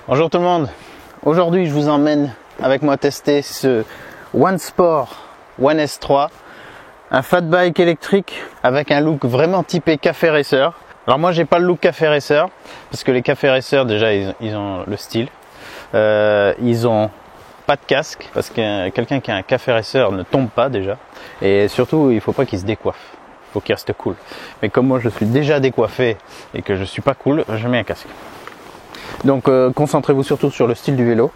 Bonjour tout le monde, aujourd'hui je vous emmène avec moi tester ce OneSport One S3, un fat bike électrique avec un look vraiment typé café racer. Alors moi j'ai pas le look café racer parce que les cafés racers déjà ils ont le style, ils ont pas de casque parce que quelqu'un qui a un café racer ne tombe pas déjà, et surtout il faut pas qu'il se décoiffe, il faut qu'il reste cool. Mais comme moi je suis déjà décoiffé et que je suis pas cool, je mets un casque. Donc concentrez-vous surtout sur le style du vélo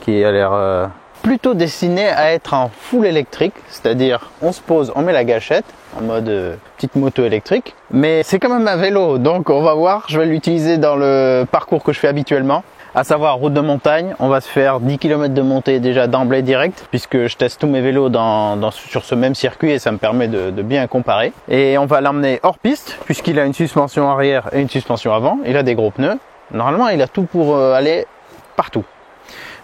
qui a l'air plutôt destiné à être en full électrique, c'est-à-dire on se pose, on met la gâchette en mode petite moto électrique, mais c'est quand même un vélo, donc on va voir. Je vais l'utiliser dans le parcours que je fais habituellement, à savoir route de montagne. On va se faire 10 km de montée déjà d'emblée direct, puisque je teste tous mes vélos sur ce même circuit et ça me permet de bien comparer. Et on va l'emmener hors piste, puisqu'il a une suspension arrière et une suspension avant, il a des gros pneus. Normalement, il a tout pour aller partout.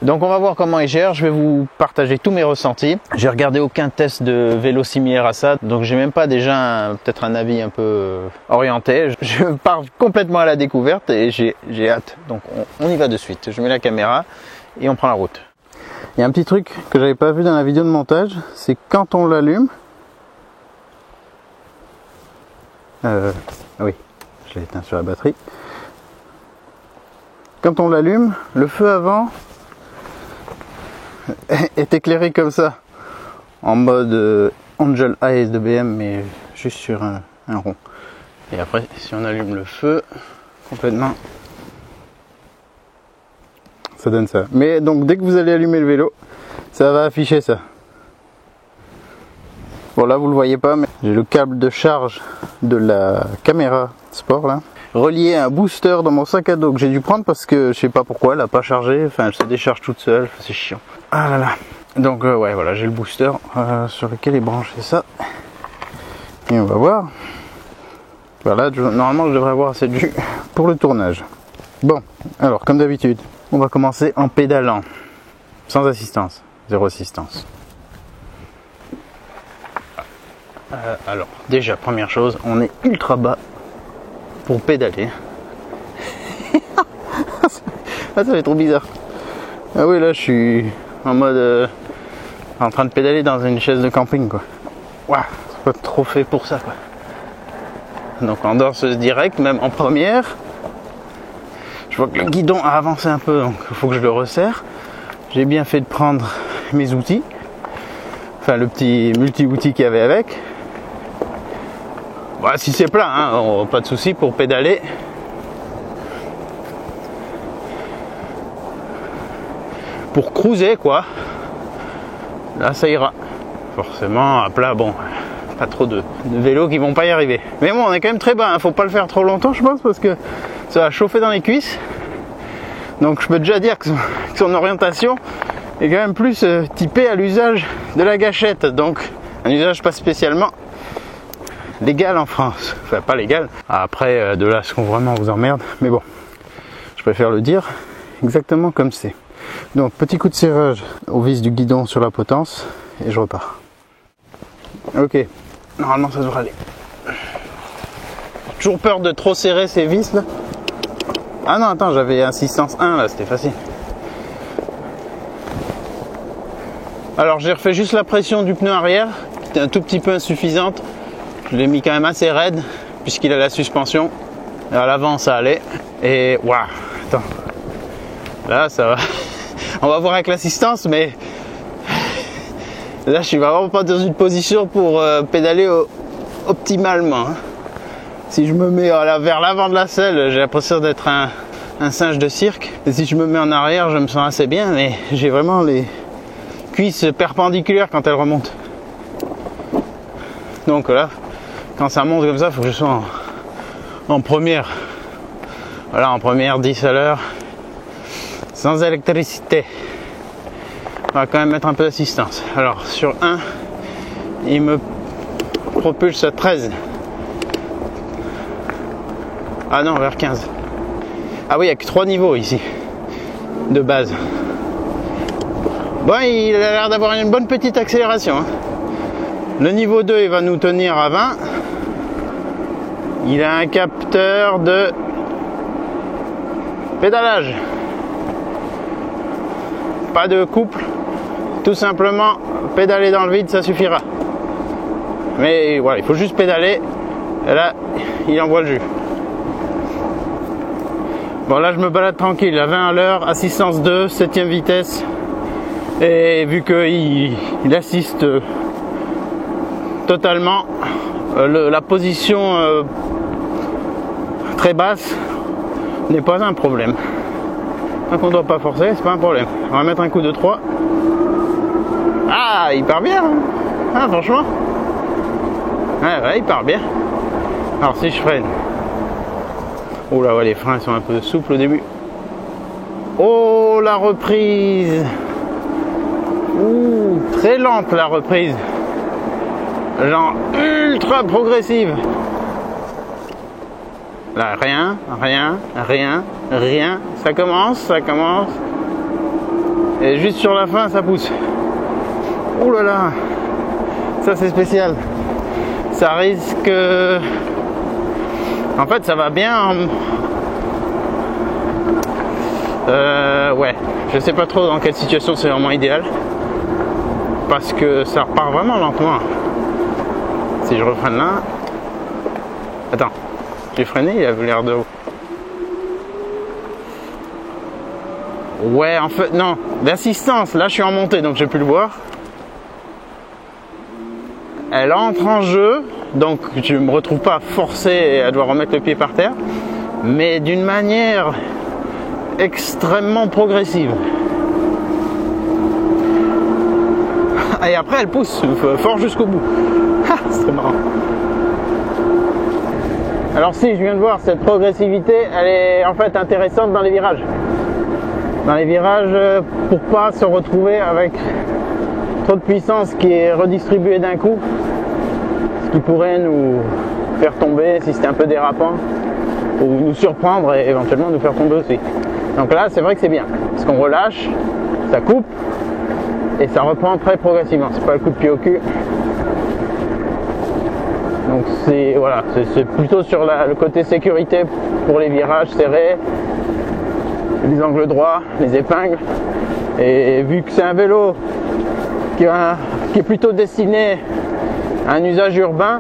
Donc on va voir comment il gère, je vais vous partager tous mes ressentis. J'ai regardé aucun test de vélo similaire à ça, donc j'ai même pas déjà peut-être un avis un peu orienté. Je pars complètement à la découverte et j'ai hâte. Donc on y va de suite. Je mets la caméra et on prend la route. Il y a un petit truc que j'avais pas vu dans la vidéo de montage, c'est quand on l'allume. Oui, je l'ai éteint sur la batterie. Quand on l'allume, le feu avant est éclairé comme ça, en mode Angel Eyes de BM, mais juste sur un rond. Et après, si on allume le feu complètement, ça donne ça. Mais donc dès que vous allez allumer le vélo, ça va afficher ça. Bon, là vous le voyez pas, mais j'ai le câble de charge de la caméra sport là, relié à un booster dans mon sac à dos que j'ai dû prendre parce que je sais pas pourquoi elle n'a pas chargé, enfin elle se décharge toute seule, c'est chiant. Ah là là. Donc ouais, voilà, j'ai le booster sur lequel est branché ça. Et on va voir. Voilà, normalement je devrais avoir assez de jus pour le tournage. Bon, alors comme d'habitude, on va commencer en pédalant, sans assistance, zéro assistance. Alors déjà, première chose, on est ultra bas pour pédaler. Ah, ça fait trop bizarre. Ah oui, là je suis en mode en train de pédaler dans une chaise de camping quoi. Waouh, c'est pas trop fait pour ça quoi. Donc en danseuse direct, même en première. Je vois que le guidon a avancé un peu, donc il faut que je le resserre. J'ai bien fait de prendre mes outils, enfin le petit multi-outil qu'il y avait avec. Voilà, si c'est plat, hein, pas de souci pour pédaler. Pour cruiser quoi, là ça ira. Forcément à plat, bon, pas trop de vélos qui vont pas y arriver. Mais bon, on est quand même très bas, hein, faut pas le faire trop longtemps je pense, parce que ça va chauffer dans les cuisses. Donc je peux déjà dire que son orientation est quand même plus typée à l'usage de la gâchette. Donc un usage pas spécialement légal en France. Enfin pas légal. Après de là ce qu'on vraiment vous emmerde. Mais bon, je préfère le dire exactement comme c'est. Donc petit coup de serrage au vis du guidon sur la potence et je repars. Ok, normalement ça devrait aller. J'ai toujours peur de trop serrer ces vis là. Ah non, attends, j'avais assistance 1 là, c'était facile. Alors j'ai refait juste la pression du pneu arrière, qui était un tout petit peu insuffisante. Je l'ai mis quand même assez raide, puisqu'il a la suspension. Et à l'avant ça allait. Et waouh, attends. Là ça va. On va voir avec l'assistance, mais là je suis vraiment pas dans une position pour pédaler optimalement. Si je me mets vers l'avant de la selle, j'ai l'impression d'être un singe de cirque. Et si je me mets en arrière, je me sens assez bien, mais j'ai vraiment les cuisses perpendiculaires quand elles remontent. Donc là, quand ça monte comme ça, il faut que je sois en première. Voilà, en première, 10 à l'heure. Sans électricité. On va quand même mettre un peu d'assistance. Alors sur 1, il me propulse à 13. Ah non, vers 15. Ah oui, il n'y a que 3 niveaux ici de base. Bon, il a l'air d'avoir une bonne petite accélération, hein. Le niveau 2 il va nous tenir à 20. Il a un capteur de pédalage. pas de couple, tout simplement pédaler dans le vide, ça suffira. Mais voilà, il faut juste pédaler, et là il envoie le jus. Bon, là je me balade tranquille, à 20 à l'heure, assistance 2, 7ème vitesse, et vu qu'il assiste totalement, la position très basse n'est pas un problème. Donc on ne doit pas forcer, c'est pas un problème. On va mettre un coup de 3. Ah, il part bien, hein. Ah, franchement. Ouais, il part bien. Alors si je freine. Oh là, ouais, les freins sont un peu souples au début. Oh, la reprise. Ouh, très lente la reprise. Genre ultra progressive. Là, rien. Ça commence. Et juste sur la fin, ça pousse. Ouh là là. Ça, c'est spécial. Ça risque... En fait, ça va bien. Ouais. Je sais pas trop dans quelle situation c'est vraiment idéal. Parce que ça repart vraiment lentement. Si je refreine là... Attends. J'ai freiné, il avait l'air de haut. Ouais, en fait, non. L'assistance, là je suis en montée, donc j'ai pu le voir. Elle entre en jeu, donc je ne me retrouve pas forcé à devoir remettre le pied par terre, mais d'une manière extrêmement progressive. Et après elle pousse fort jusqu'au bout. C'est trop marrant. Alors si, je viens de voir, cette progressivité, elle est en fait intéressante dans les virages. Dans les virages, pour pas se retrouver avec trop de puissance qui est redistribuée d'un coup, ce qui pourrait nous faire tomber si c'était un peu dérapant, ou nous surprendre et éventuellement nous faire tomber aussi. Donc là, c'est vrai que c'est bien, parce qu'on relâche, ça coupe, et ça reprend très progressivement, c'est pas le coup de pied au cul. Donc c'est voilà, c'est plutôt sur le côté sécurité pour les virages serrés, les angles droits, les épingles. Et vu que c'est un vélo qui est plutôt destiné à un usage urbain,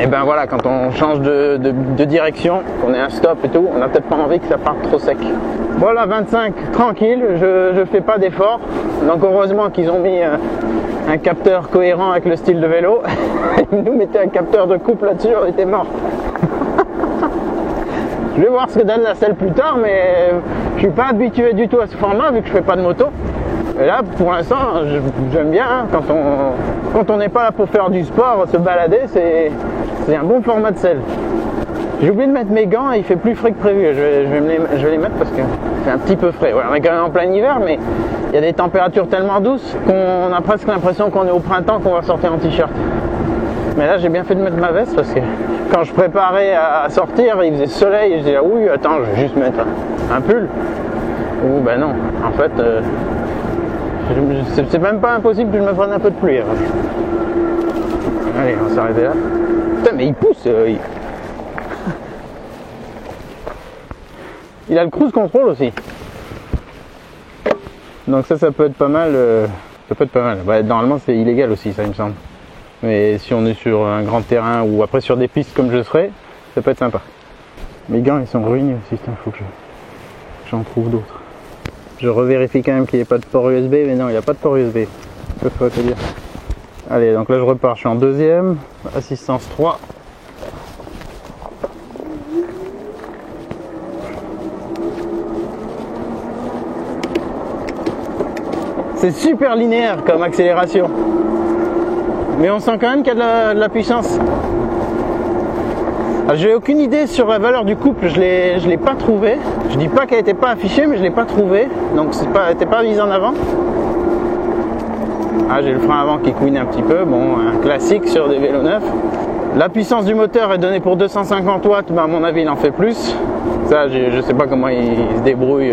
et ben voilà, quand on change de direction, qu'on ait un stop et tout, on n'a peut-être pas envie que ça parte trop sec. Voilà, 25 tranquille, je fais pas d'effort. Donc heureusement qu'ils ont mis un capteur cohérent avec le style de vélo. Ils nous mettaient un capteur de couple là-dessus, on était morts. Je vais voir ce que donne la selle plus tard, mais je suis pas habitué du tout à ce format vu que je fais pas de moto. Et là, pour l'instant, j'aime bien, hein, quand on n'est pas là pour faire du sport, se balader, c'est un bon format de selle. J'ai oublié de mettre mes gants et il fait plus frais que prévu. Je vais les mettre parce que c'est un petit peu frais. Voilà, on est quand même en plein hiver, mais il y a des températures tellement douces qu'on a presque l'impression qu'on est au printemps, qu'on va sortir en t-shirt. Mais là, j'ai bien fait de mettre ma veste parce que quand je préparais à sortir, il faisait soleil et je disais, ah oui, attends, je vais juste mettre un pull. Ou ben non, en fait, c'est même pas impossible que je me prenne un peu de pluie. Allez, on va s'arrêter là. Putain, mais il pousse. Il a le cruise control aussi. Donc ça peut être pas mal. Ça peut être pas mal. Bah, normalement, c'est illégal aussi, ça, il me semble. Mais si on est sur un grand terrain ou après sur des pistes comme je serai, ça peut être sympa. Mes gants, ils sont ruinés aussi. Il faut que j'en trouve d'autres. Je revérifie quand même qu'il n'y ait pas de port USB, mais non, il n'y a pas de port USB. Que faut te dire. Allez, donc là je repars, je suis en deuxième, assistance 3. C'est super linéaire comme accélération. Mais on sent quand même qu'il y a de la puissance. J'ai aucune idée sur la valeur du couple, je l'ai pas trouvé. Je dis pas qu'elle n'était pas affichée, mais je l'ai pas trouvée. Donc elle n'était pas mise en avant. Ah, j'ai le frein avant qui couine un petit peu, bon, un classique sur des vélos neufs. La puissance du moteur est donnée pour 250 watts, mais à mon avis il en fait plus. Ça, je sais pas comment il se débrouille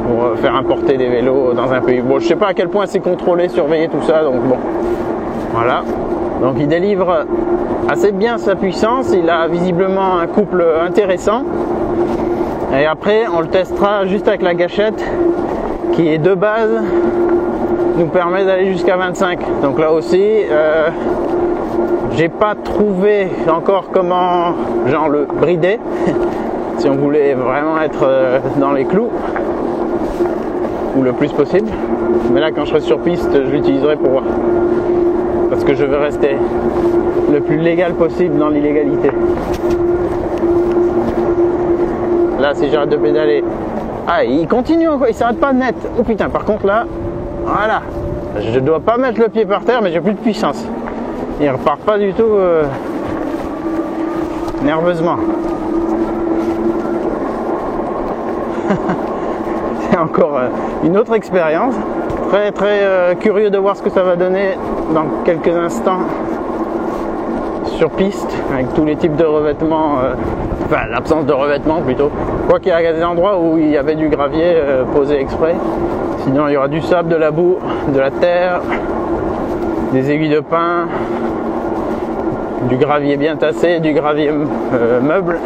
pour faire importer des vélos dans un pays. Bon, je sais pas à quel point c'est contrôlé, surveillé, tout ça, donc bon. Voilà. Donc il délivre assez bien sa puissance, il a visiblement un couple intéressant. Et après on le testera juste avec la gâchette qui est de base nous permet d'aller jusqu'à 25. Donc là aussi j'ai pas trouvé encore comment genre le brider si on voulait vraiment être dans les clous ou le plus possible. Mais là quand je serai sur piste je l'utiliserai pour voir, parce que je veux rester le plus légal possible dans l'illégalité. Là si j'arrête de pédaler, ah il continue encore, il s'arrête pas net. Oh putain, par contre là, voilà, je dois pas mettre le pied par terre mais j'ai plus de puissance. Il repart pas du tout nerveusement. C'est encore une autre expérience. Très curieux de voir ce que ça va donner dans quelques instants sur piste avec tous les types de revêtements, enfin l'absence de revêtement plutôt. Quoi qu'il y a des endroits où il y avait du gravier posé exprès. Sinon il y aura du sable, de la boue, de la terre, des aiguilles de pin, du gravier bien tassé, du gravier meuble.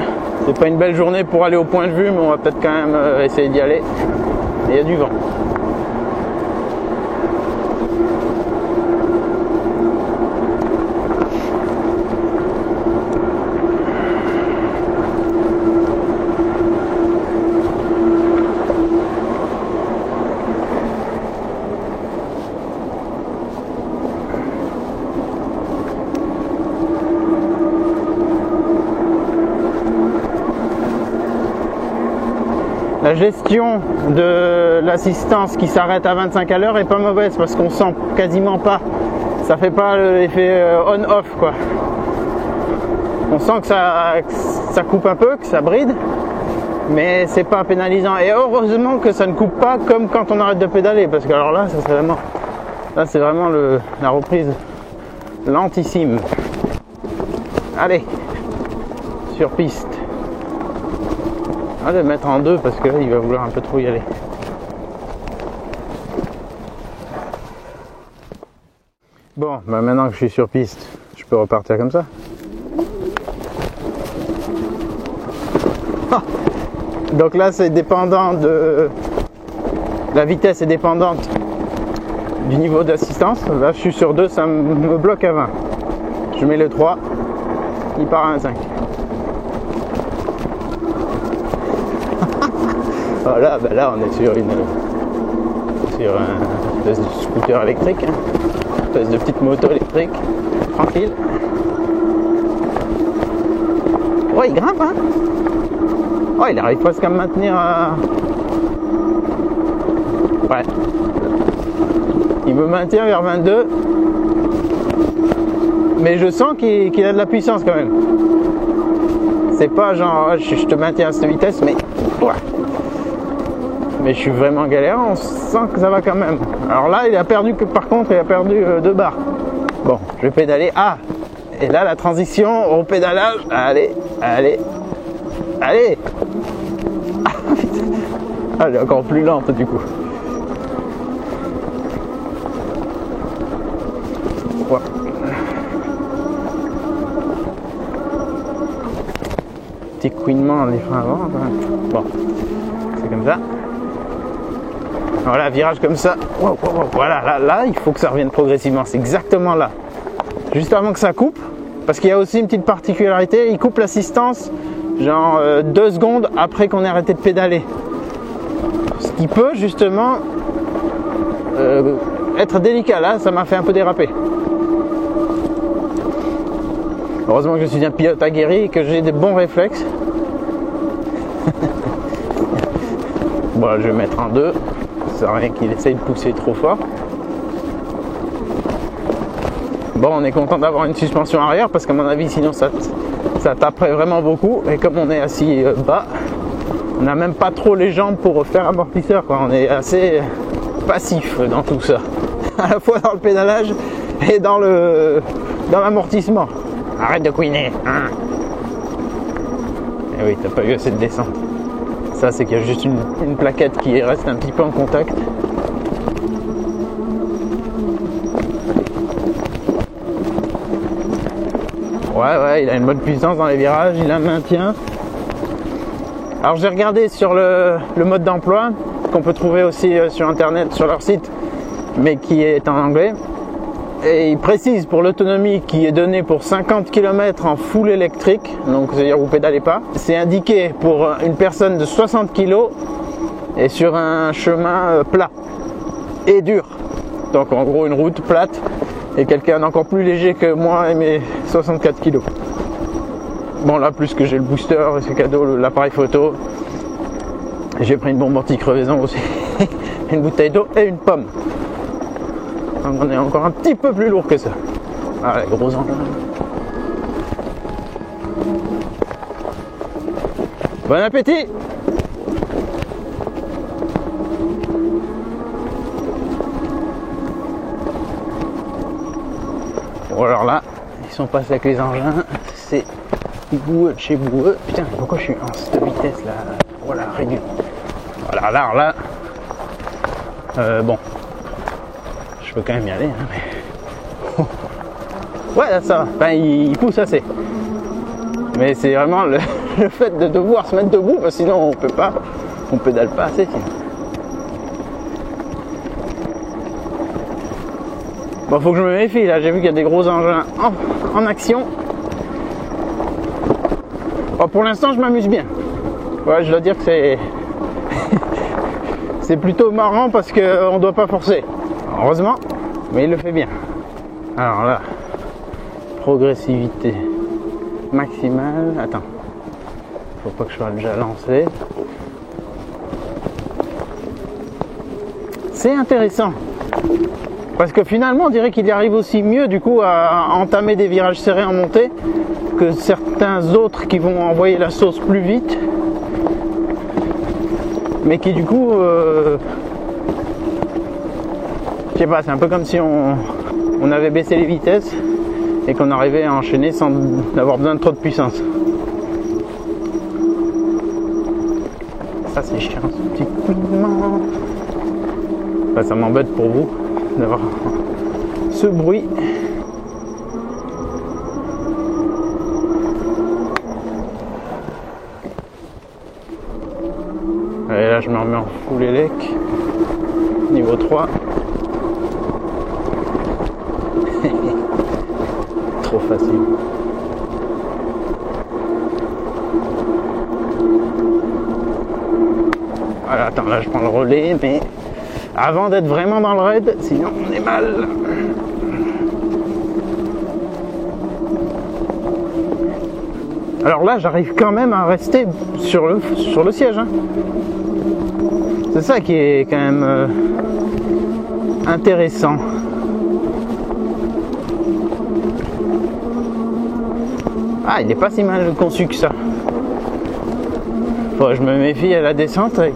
C'est pas une belle journée pour aller au point de vue, mais on va peut-être quand même essayer d'y aller. Et il y a du vent. La gestion de l'assistance qui s'arrête à 25 à l'heure est pas mauvaise parce qu'on sent quasiment pas, ça fait pas l'effet on-off quoi. On sent que ça coupe un peu, que ça bride, mais c'est pas pénalisant. Et heureusement que ça ne coupe pas comme quand on arrête de pédaler, parce que alors là, ça serait vraiment, là c'est vraiment la reprise lentissime. Allez, sur piste. On va le mettre en deux parce que là il va vouloir un peu trop y aller. Bon, bah maintenant que je suis sur piste, je peux repartir comme ça. Donc là c'est dépendant de... La vitesse est dépendante du niveau d'assistance. Là je suis sur 2, ça me bloque à 20. Je mets le 3, il part à 1,5. Voilà, ben là on est sur un espèce de scooter électrique, hein. Une espèce de petite moto électrique, tranquille. Oh il grimpe hein. Oh il arrive presque à me maintenir ouais. Il me maintient vers 22. Mais je sens qu'il a de la puissance quand même. C'est pas genre je te maintiens à cette vitesse mais ouais. Mais je suis vraiment en galère, on sent que ça va quand même. Alors là, il a perdu par contre, il a perdu 2 barres. Bon, je vais pédaler. Ah, et là, la transition au pédalage. Allez, allez, allez. Ah, putain. Ah, elle est encore plus lente du coup. Ouais. Petit couinement les freins avant. Bon, c'est comme ça. Voilà, virage comme ça. Wow, wow, wow. Voilà, là, il faut que ça revienne progressivement. C'est exactement là. Juste avant que ça coupe. Parce qu'il y a aussi une petite particularité. Il coupe l'assistance genre 2 secondes après qu'on ait arrêté de pédaler. Ce qui peut justement être délicat. Là, ça m'a fait un peu déraper. Heureusement que je suis un pilote aguerri et que j'ai des bons réflexes. Bon, je vais mettre en 2. Ça sert à rien qu'il essaye de pousser trop fort. Bon, on est content d'avoir une suspension arrière parce qu'à mon avis, sinon ça taperait vraiment beaucoup. Et comme on est assis bas, on n'a même pas trop les jambes pour faire amortisseur, quoi. On est assez passif dans tout ça, à la fois dans le pédalage et dans l'amortissement. Arrête de couiner, hein. Eh oui, t'as pas eu assez de descente. Ça, c'est qu'il y a juste une plaquette qui reste un petit peu en contact. Ouais, il a une bonne puissance dans les virages, il a un maintien. Alors j'ai regardé sur le mode d'emploi, qu'on peut trouver aussi sur internet, sur leur site, mais qui est en anglais. Et ils précisent pour l'autonomie qui est donnée pour 50 km en full électrique, donc c'est-à-dire vous pédalez pas. C'est indiqué pour une personne de 60 kg et sur un chemin plat et dur. Donc en gros une route plate et quelqu'un d'encore plus léger que moi et mes 64 kg. Bon là plus que j'ai le booster et c'est cadeau, l'appareil photo. J'ai pris une bombe anti-crevaison aussi, une bouteille d'eau et une pomme. Donc on est encore un petit peu plus lourd que ça. Ah les gros engins. Bon appétit! Bon alors là, ils sont passés avec les engins, c'est boueux de chez boueux. Putain, pourquoi je suis en cette vitesse là? Voilà, réduit. Voilà, là, bon, je peux quand même y aller, hein, mais... ouais, là ça va, enfin, il pousse assez. Mais c'est vraiment le fait de devoir se mettre debout, parce que sinon on peut pas, on pédale pas assez sinon. Bon, faut que je me méfie là, j'ai vu qu'il y a des gros engins en action. Bon, pour l'instant je m'amuse bien. Ouais, je dois dire que c'est c'est plutôt marrant parce qu'on ne doit pas forcer. Heureusement, mais il le fait bien. Alors là, progressivité maximale. Attends, faut pas que je sois déjà lancé. C'est intéressant. Parce que finalement, on dirait qu'il y arrive aussi mieux du coup à entamer des virages serrés en montée que certains autres qui vont envoyer la sauce plus vite. Mais qui du coup, je sais pas, c'est un peu comme si on avait baissé les vitesses et qu'on arrivait à enchaîner sans avoir besoin de trop de puissance. Ça c'est chiant, ce petit couinement. Enfin, ça m'embête pour vous d'avoir ce bruit. Et là je me remets en full élec, niveau 3. Trop facile. Voilà, attends, là je prends le relais, mais avant d'être vraiment dans le raid, sinon on est mal. Alors là, j'arrive quand même à rester sur le siège. Hein. C'est ça qui est quand même intéressant. Ah, il n'est pas si mal conçu que ça. Bon, je me méfie à la descente avec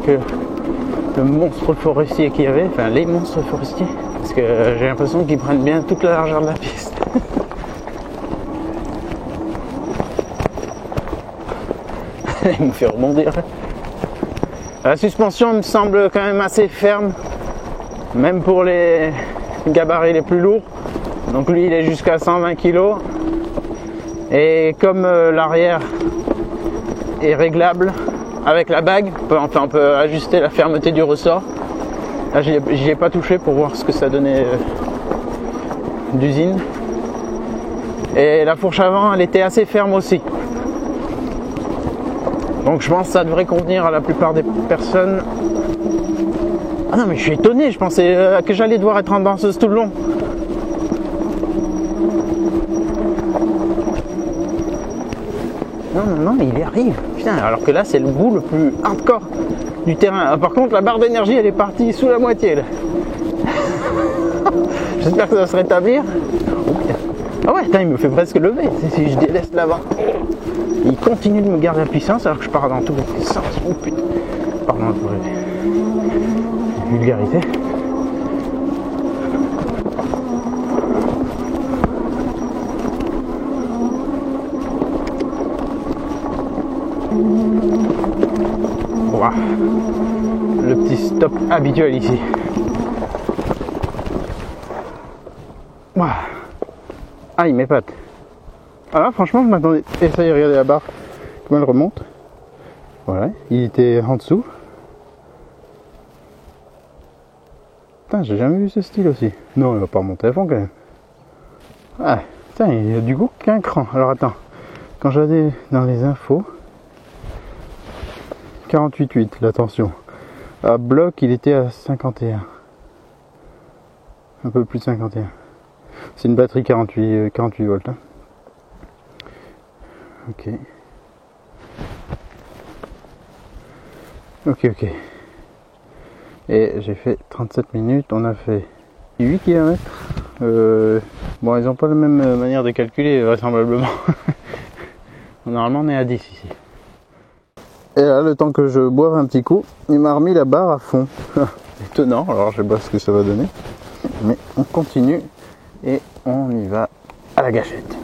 le monstre forestier qu'il y avait, enfin les monstres forestiers, parce que j'ai l'impression qu'ils prennent bien toute la largeur de la piste. Il me fait rebondir. La suspension me semble quand même assez ferme, même pour les gabarits les plus lourds. Donc lui il est jusqu'à 120 kg. Et comme l'arrière est réglable avec la bague, on peut ajuster la fermeté du ressort. Là j'y ai pas touché pour voir ce que ça donnait d'usine. Et la fourche avant elle était assez ferme aussi. Donc je pense que ça devrait convenir à la plupart des personnes. Ah non mais je suis étonné, je pensais que j'allais devoir être en danseuse tout le long. Non, il y arrive. Putain, alors que là c'est le bout le plus hardcore du terrain. Ah, par contre la barre d'énergie elle est partie sous la moitié là. J'espère que ça va se rétablir. Oh, putain. Ah ouais, putain, il me fait presque lever si je délaisse l'avant. Il continue de me garder la puissance alors que je pars dans tous les sens. Oh putain. Pardon pour la vulgarité. Wow. Le petit stop habituel ici. Wow. Ah, il m'épate. Ah là, franchement, je m'attendais. Essayez de regarder la barre, comment elle remonte. Voilà, il était en dessous. Putain, j'ai jamais vu ce style aussi. Non, il va pas remonter à fond quand même. Ah, putain, il a du goût qu'un cran. Alors attends, quand j'allais dans les infos, 48,8 la tension. À bloc, il était à 51. Un peu plus de 51. C'est une batterie 48 volts. Hein. Ok. Ok. Et j'ai fait 37 minutes, on a fait 8 km. Bon, ils n'ont pas la même manière de calculer, vraisemblablement. Normalement, on est à 10 ici. Et là, le temps que je boive un petit coup, il m'a remis la barre à fond. Étonnant, alors je sais pas ce que ça va donner. Mais on continue et on y va à la gâchette.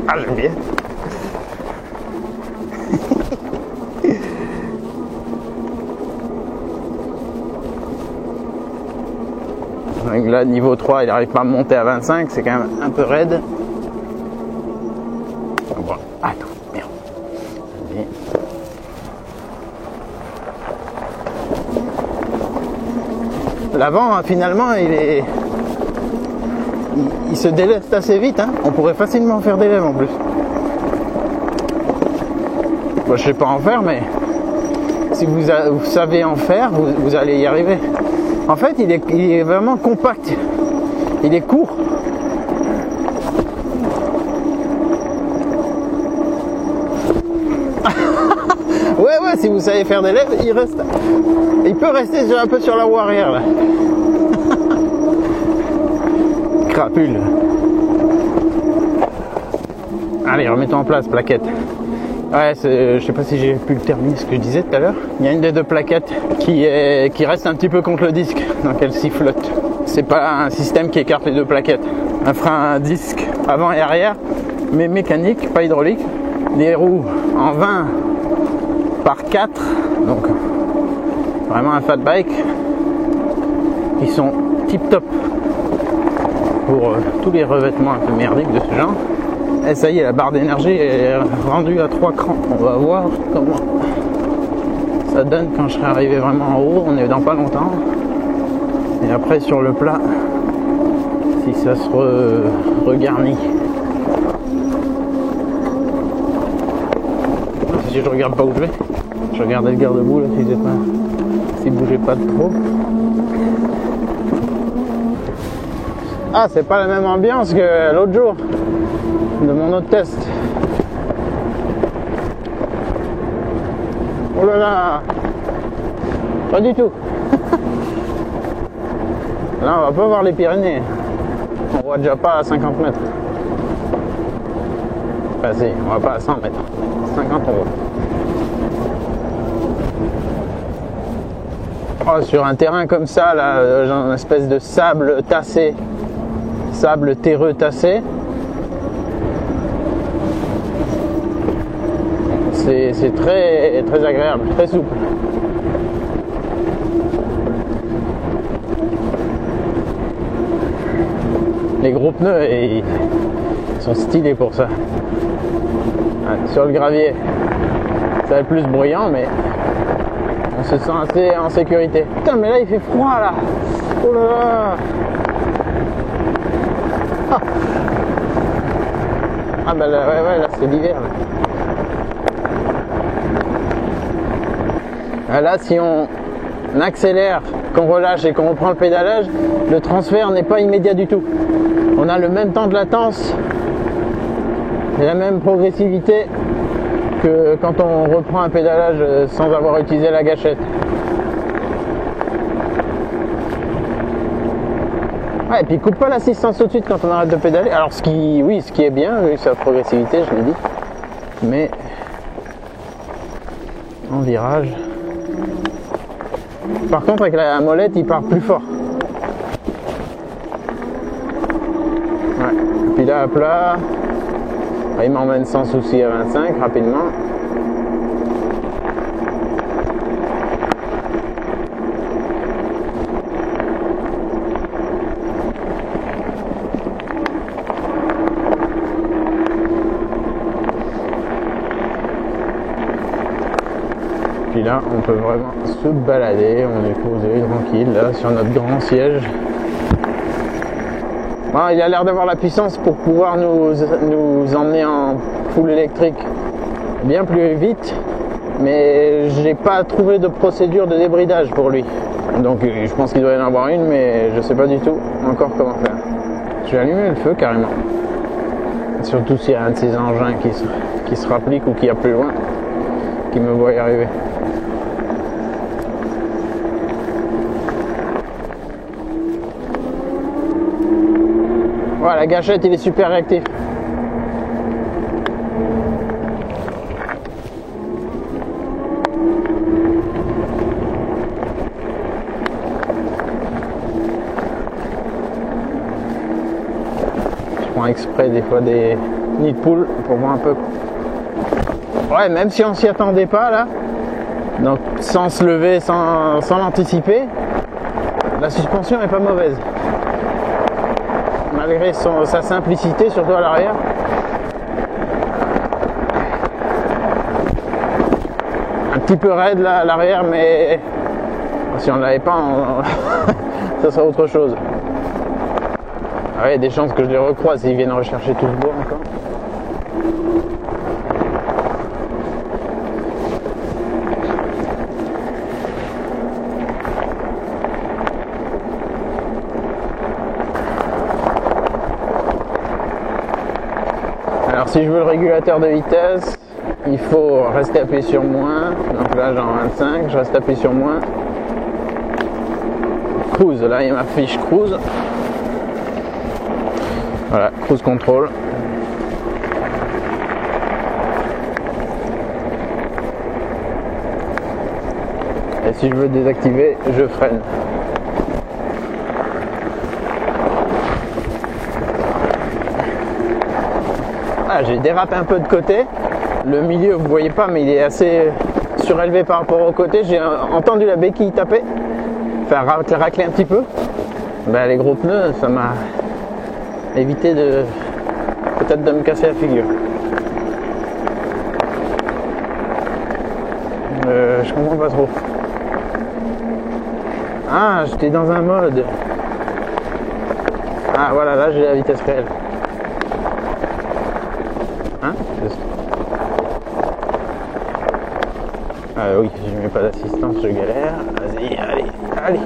Ah, j'aime bien. Donc là, niveau 3, il n'arrive pas à monter à 25, c'est quand même un peu raide. Bon, attends, merde. Allez. L'avant, finalement, il se déleste assez vite. Hein. On pourrait facilement faire des lèvres en plus. Bon, je sais pas en faire, mais si vous savez en faire, vous allez y arriver. En fait, il est vraiment compact. Il est court. Ouais, si vous savez faire des lèvres, il peut rester un peu sur la roue arrière là. Crapule. Allez, remettons en place, plaquette. Ouais, je sais pas si j'ai pu le terminer ce que je disais tout à l'heure. Il y a une des deux plaquettes qui reste un petit peu contre le disque, donc elle sifflote. C'est pas un système qui écarte les deux plaquettes. Un frein à disque avant et arrière, mais mécanique, pas hydraulique. Des roues en 20 par 4, donc vraiment un fat bike qui sont tip top pour tous les revêtements un peu merdiques de ce genre. Et ça y est, la barre d'énergie est rendue à 3 crans. On va voir comment ça donne quand je serai arrivé vraiment en haut. On est dans pas longtemps. Et après sur le plat, si ça se regarnit. Si je regarde pas où je vais, je regardais le garde-boue là, s'il bougeait pas de trop. Ah, c'est pas la même ambiance que l'autre jour de mon autre test. Oh là là, pas du tout. Là, on va pas voir les Pyrénées. On voit déjà pas à 50 mètres. Enfin, si, on va pas à 100 mètres. 50, on voit. Oh, sur un terrain comme ça, là, genre une espèce de sable tassé, sable terreux tassé. C'est très, très agréable, très souple. Les gros pneus, ils sont stylés pour ça. Sur le gravier, ça va être plus bruyant, mais on se sent assez en sécurité. Putain, mais là il fait froid là. Oh là là. Ah bah là, ouais, là c'est l'hiver. Là, si on accélère, qu'on relâche et qu'on reprend le pédalage, le transfert n'est pas immédiat du tout. On a le même temps de latence et la même progressivité que quand on reprend un pédalage sans avoir utilisé la gâchette. Ouais, et puis il coupe pas l'assistance tout de suite quand on arrête de pédaler. Alors ce qui est bien, vu sa progressivité, je l'ai dit. Mais en virage. Par contre, avec la molette, il part plus fort. Ouais. Et puis là, à plat, il m'emmène sans souci à 25 rapidement. là, on peut vraiment se balader, on est posé tranquille là sur notre grand siège. Bon, il a l'air d'avoir la puissance pour pouvoir nous emmener en full électrique bien plus vite, mais j'ai pas trouvé de procédure de débridage pour lui. Donc je pense qu'il doit y en avoir une, mais je sais pas du tout encore comment faire. Je vais allumer le feu carrément. Surtout s'il y a un de ces engins qui se rapplique ou qui est plus loin, qui me voit y arriver. Voilà, la gâchette, il est super réactif. Je prends exprès des fois des nids de poules pour voir un peu. Ouais, même si on s'y attendait pas là, donc sans se lever, sans l'anticiper, la suspension est pas mauvaise. Malgré sa simplicité, surtout à l'arrière. Un petit peu raide là à l'arrière, mais si on ne l'avait pas, ça serait autre chose. Ah ouais, il y a des chances que je les recroise s'ils viennent rechercher tout ce bois encore. Alors si je veux le régulateur de vitesse, il faut rester appuyé sur moins. Donc là j'ai en 25, je reste appuyé sur moins. Cruise, là il m'affiche cruise. Voilà, cruise control. Et si je veux désactiver, je freine. Ah, j'ai dérapé un peu de côté. Le milieu, vous voyez pas, mais il est assez surélevé par rapport au côté. J'ai entendu la béquille taper, faire racler un petit peu. Ben, les gros pneus, ça m'a évité peut-être de me casser la figure. Je comprends pas trop. Ah, j'étais dans un mode. Ah voilà, là j'ai la vitesse réelle. Hein? Ah oui, si je mets pas d'assistance, je galère. Vas-y, allez.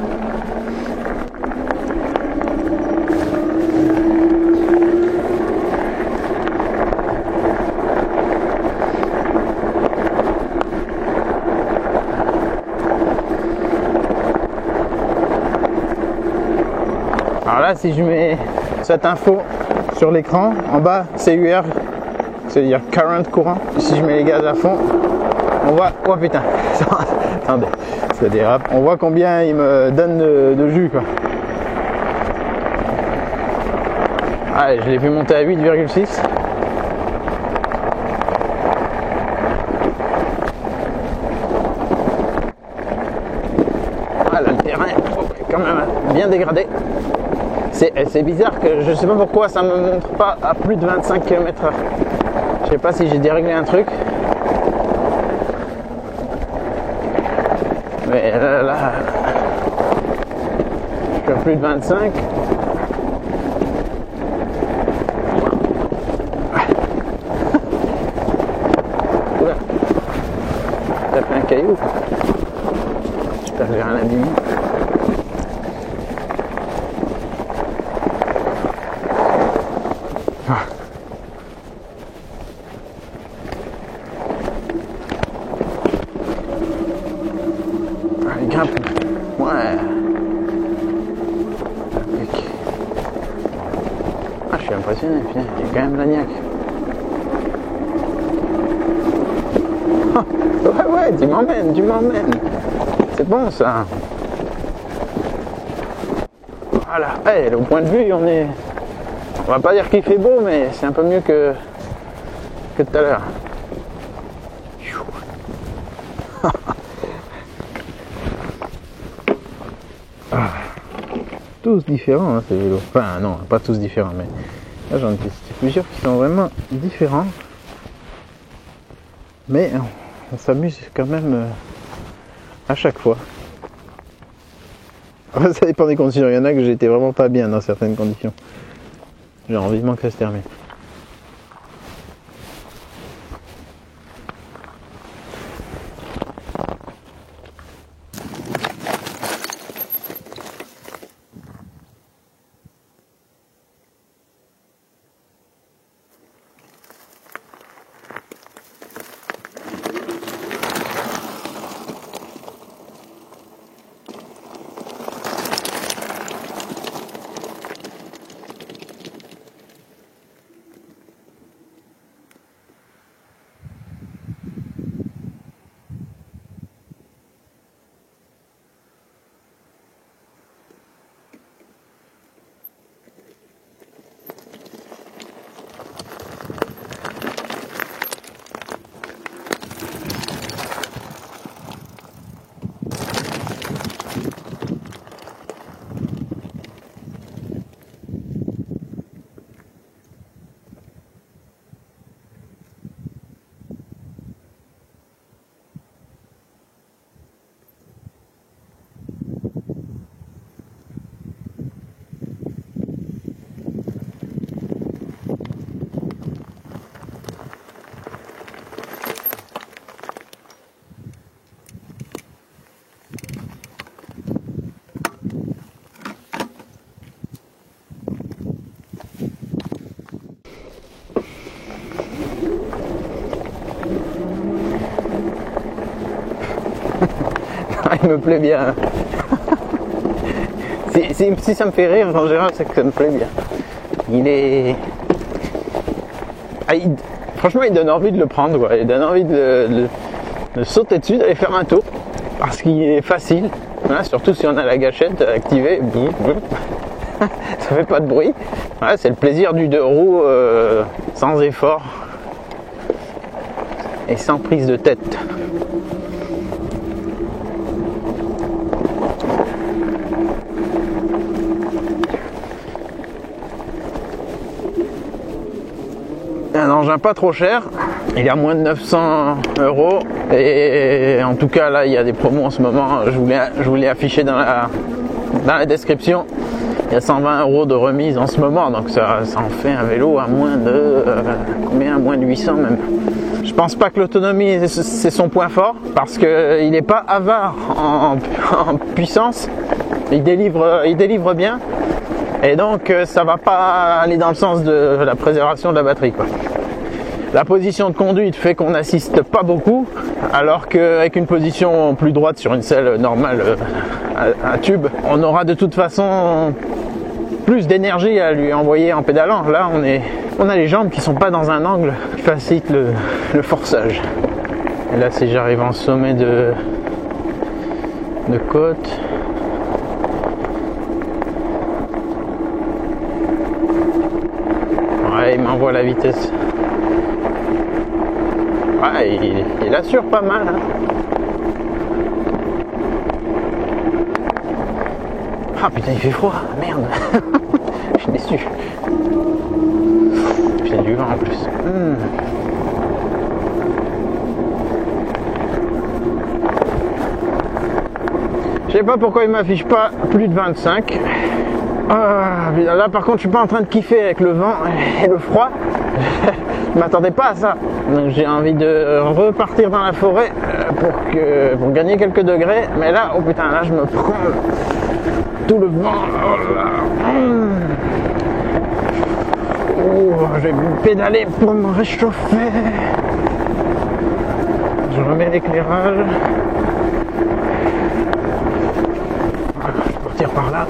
Alors là, si je mets cette info sur l'écran, en bas, CUR, c'est-à-dire current, courant. Si je mets les gaz à fond, on voit, oh putain, attendez, ça dérape. On voit combien il me donne de jus, quoi. Allez, je l'ai vu monter à 8,6. Voilà, le terrain est quand même bien dégradé. C'est bizarre que je sais pas pourquoi ça me montre pas à plus de 25 km/h. Je sais pas si j'ai déréglé un truc. Mais là, je suis à plus de 25. Oula, t'as fait un caillou. J'espère que j'ai rien abîmé. Grimpe. Ouais. Ah, je suis impressionné, putain, il y a quand même la niaque. Ouais, tu m'emmènes. C'est bon ça. Voilà. Hey, au point de vue, on va pas dire qu'il fait beau, mais c'est un peu mieux que tout à l'heure. Tous différents, hein, ces vélos. Enfin non, pas tous différents, mais là j'en ai testé plusieurs qui sont vraiment différents. Mais on s'amuse quand même À chaque fois. Ça dépend des conditions. Il y en a que j'étais vraiment pas bien dans certaines conditions. Genre vivement que ça se termine. Il me plaît bien. Si ça me fait rire en général, c'est que ça me plaît bien. Il est... Franchement, il donne envie de le prendre, quoi. Il donne envie de sauter dessus, d'aller faire un tour. Parce qu'il est facile. Hein, surtout si on a la gâchette activée. Ça fait pas de bruit. Ouais, c'est le plaisir du deux roues sans effort. Et sans prise de tête. Un engin pas trop cher, il est à moins de 900 € et en tout cas là il y a des promos en ce moment, je voulais afficher dans la description, il y a 120 € de remise en ce moment, donc ça en fait un vélo à moins de combien, à moins de 800 même. Je pense pas que l'autonomie c'est son point fort parce qu'il n'est pas avare en puissance, il délivre bien. Et donc ça va pas aller dans le sens de la préservation de la batterie, quoi. La position de conduite fait qu'on n'assiste pas beaucoup, alors qu'avec une position plus droite sur une selle normale à tube, on aura de toute façon plus d'énergie à lui envoyer en pédalant. Là on a les jambes qui sont pas dans un angle qui facilite le forçage. Et là si j'arrive en sommet de côte, il m'envoie la vitesse. Ouais, il assure pas mal. Hein. Ah putain, il fait froid, merde. Je suis déçu. Puis il y a du vent en plus. Je sais pas pourquoi il m'affiche pas plus de 25. Là par contre je suis pas en train de kiffer avec le vent et le froid. Je m'attendais pas à ça. Donc j'ai envie de repartir dans la forêt pour gagner quelques degrés. Mais là, oh putain, là je me prends tout le vent. Oh là. Je vais pédaler pour me réchauffer. Je remets l'éclairage. Je vais partir par là.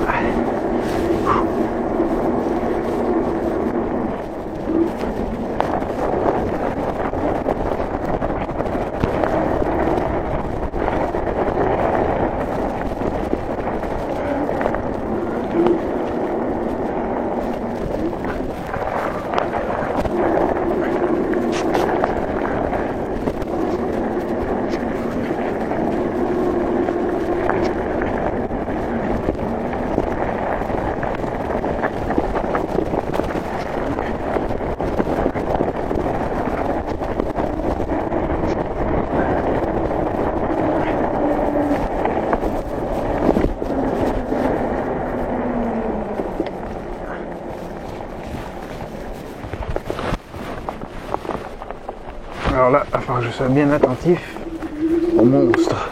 Alors là, il va falloir que je sois bien attentif au monstre.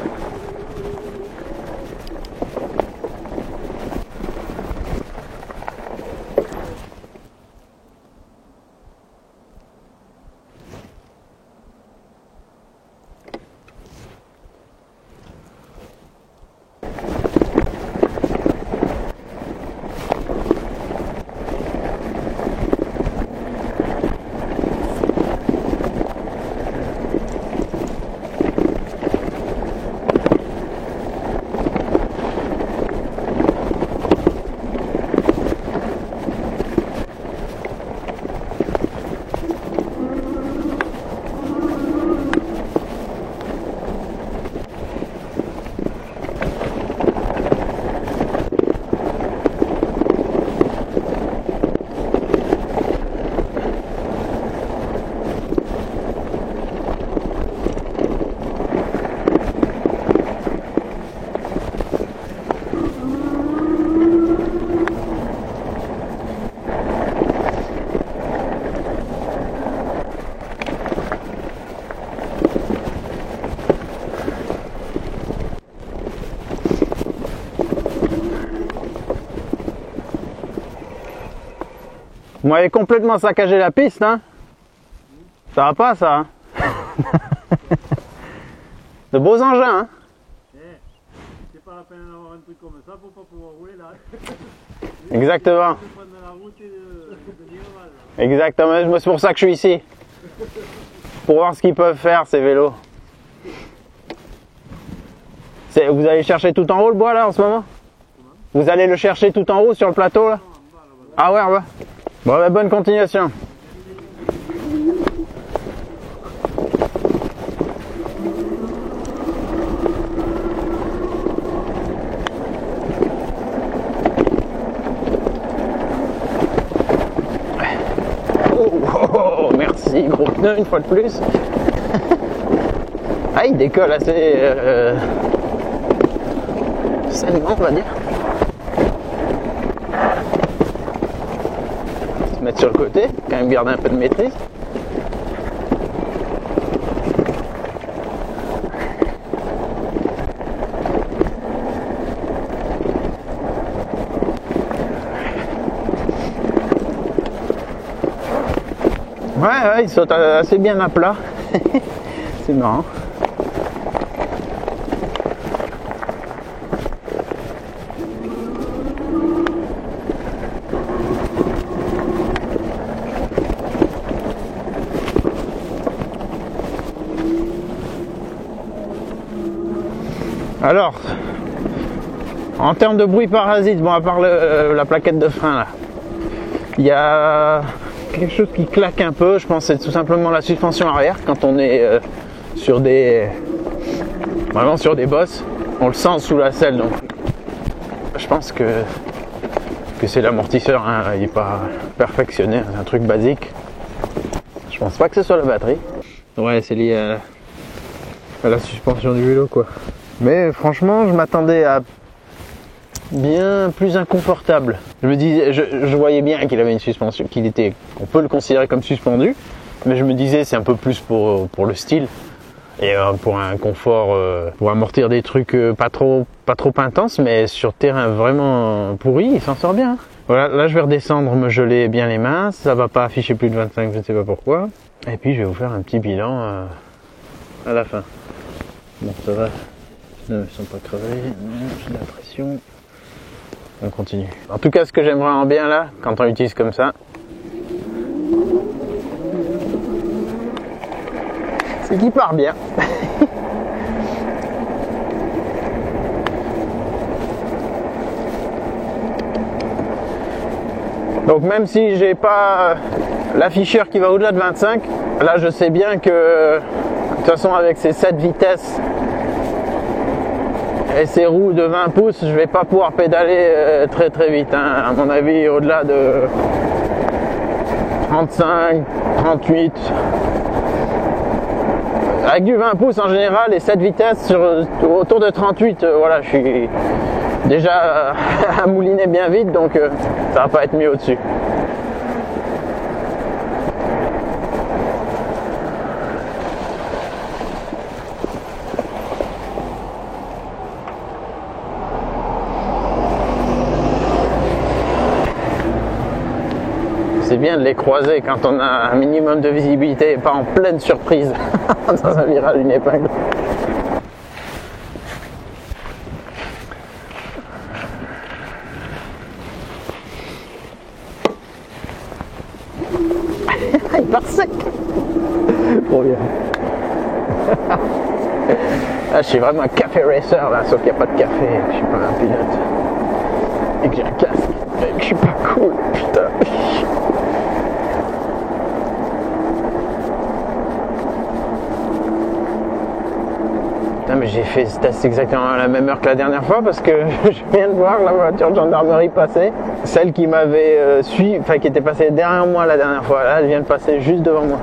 Vous m'avez complètement saccagé la piste, hein? Ça va pas, ça, hein? De beaux engins, hein? C'est pas la peine d'avoir un truc comme ça pour pas pouvoir rouler là. Exactement. Exactement, c'est pour ça que je suis ici. Pour voir ce qu'ils peuvent faire, ces vélos. Vous allez chercher tout en haut le bois, là, en ce moment? Vous allez le chercher tout en haut, sur le plateau, là? Ah ouais, ouais. Bon, bah, bonne continuation. Oh, merci, gros pneu une fois de plus. Ah, il décolle assez sainement, on va dire. Se mettre sur le côté, quand même garder un peu de maîtrise. Ouais, il saute assez bien à plat. C'est marrant. Alors, en termes de bruit parasite, bon, à part la plaquette de frein là, il y a quelque chose qui claque un peu. Je pense que c'est tout simplement la suspension arrière quand on est vraiment sur des bosses. On le sent sous la selle, donc je pense que c'est l'amortisseur, hein. Il n'est pas perfectionné, c'est un truc basique. Je pense pas que ce soit la batterie. Ouais, c'est lié à la suspension du vélo, quoi. Mais franchement, je m'attendais à bien plus inconfortable. Je me disais, je voyais bien qu'il avait une suspension, on peut le considérer comme suspendu, mais je me disais c'est un peu plus pour le style et pour un confort, pour amortir des trucs pas trop intenses, mais sur terrain vraiment pourri, il s'en sort bien. Voilà, là je vais redescendre, me geler bien les mains, ça va pas afficher plus de 25, je ne sais pas pourquoi. Et puis je vais vous faire un petit bilan à la fin. Bon, ça va. Ils ne sont pas crevés, j'ai de la pression. On continue. En tout cas, ce que j'aime vraiment bien là, quand on l'utilise comme ça, c'est qu'il part bien. Donc même si j'ai pas l'afficheur qui va au-delà de 25, là je sais bien que de toute façon avec ces 7 vitesses et ces roues de 20 pouces, je vais pas pouvoir pédaler très très vite, hein. À mon avis, au-delà de 35, 38. Avec du 20 pouces en général et 7 vitesses autour de 38, voilà, je suis déjà à mouliner bien vite, donc ça va pas être mieux au-dessus. c'est bien de les croiser quand on a un minimum de visibilité et pas en pleine surprise dans un virage, une épingle. Il part sec. Trop bien. Là, je suis vraiment un café racer là, sauf qu'il n'y a pas de café, je suis pas un pilote. Et que j'ai un casque, et que je suis pas cool, putain. Putain, mais j'ai fait ce test exactement à la même heure que la dernière fois parce que je viens de voir la voiture de gendarmerie passer. Celle qui m'avait suivi, enfin qui était passée derrière moi la dernière fois, là elle vient de passer juste devant moi.